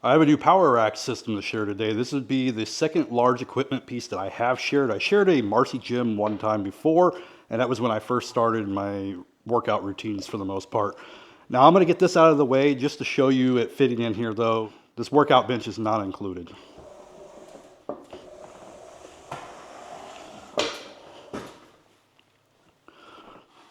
I have a new power rack system to share today. This would be the second large equipment piece that I have shared. I shared a Marcy gym one time before, and that was when I first started my workout routines for the most part. Now I'm going to get this out of the way just to show you it fitting in here though. This workout bench is not included.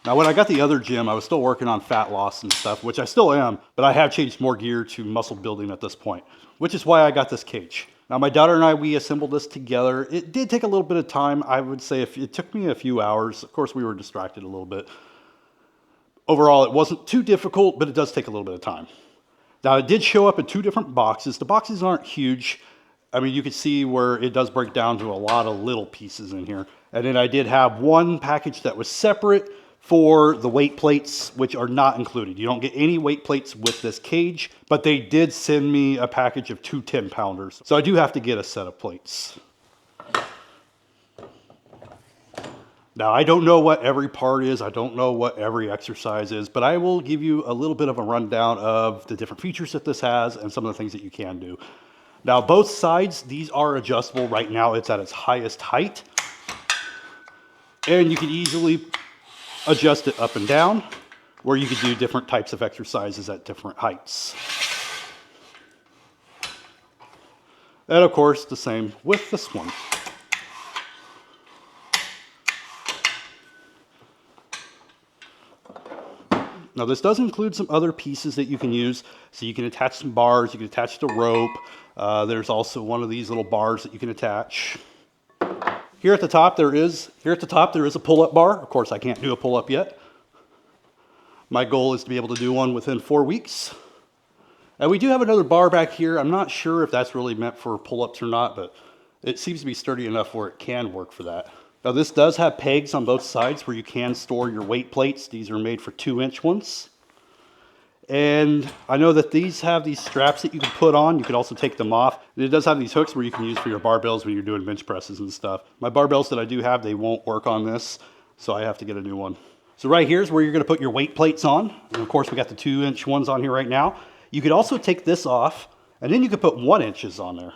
Now when I got the other gym, I was still working on fat loss and stuff, which I still am, but I have changed more gear to muscle building at this point, which is why I got this cage. Now my daughter and I, we assembled this together. It did take a little bit of time. I would say it took me a few hours. Of course, we were distracted a little bit. Overall, it wasn't too difficult, but it does take a little bit of time. Now it did show up in two different boxes. The boxes aren't huge. I mean, you can see where it does break down to a lot of little pieces in here. And then I did have one package that was separate for the weight plates, which are not included. You don't get any weight plates with this cage, but they did send me a package of two 10-pounders. So I do have to get a set of plates. Now, I don't know what every part is. I don't know what every exercise is, but I will give you a little bit of a rundown of the different features that this has and some of the things that you can do. Now, both sides, these are adjustable. Right now, it's at its highest height. And you can easily adjust it up and down, where you could do different types of exercises at different heights. And of course, the same with this one. Now this does include some other pieces that you can use. So you can attach some bars, you can attach the rope. There's also one of these little bars that you can attach. Here at the top there is a pull-up bar. Of course, I can't do a pull-up yet. My goal is to be able to do one within 4 weeks. And we do have another bar back here. I'm not sure if that's really meant for pull-ups or not, but it seems to be sturdy enough where it can work for that. Now this does have pegs on both sides where you can store your weight plates. These are made for 2-inch ones. And I know that these have these straps that you can put on. You can also take them off. And it does have these hooks where you can use for your barbells when you're doing bench presses and stuff. My barbells that I do have, they won't work on this, so I have to get a new one. So right here is where you're going to put your weight plates on. And of course, we got the 2-inch ones on here right now. You could also take this off, and then you could put 1 inches on there.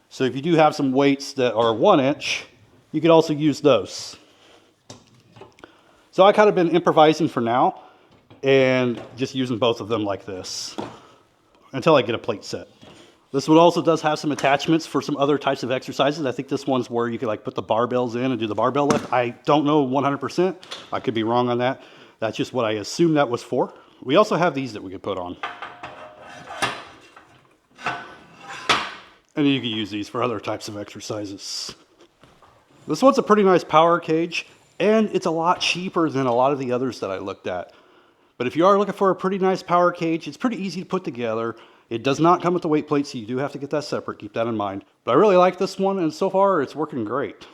So if you do have some weights that are 1 inch, you could also use those. So I kind of been improvising for now and just using both of them like this until I get a plate set. This one also does have some attachments for some other types of exercises. I think this one's where you could like put the barbells in and do the barbell lift. I don't know 100%. I could be wrong on that. That's just what I assume that was for. We also have these that we could put on. And you can use these for other types of exercises. This one's a pretty nice power cage, and it's a lot cheaper than a lot of the others that I looked at. But if you are looking for a pretty nice power cage, it's pretty easy to put together. It does not come with the weight plate, so you do have to get that separate. Keep that in mind. But I really like this one, and so far it's working great.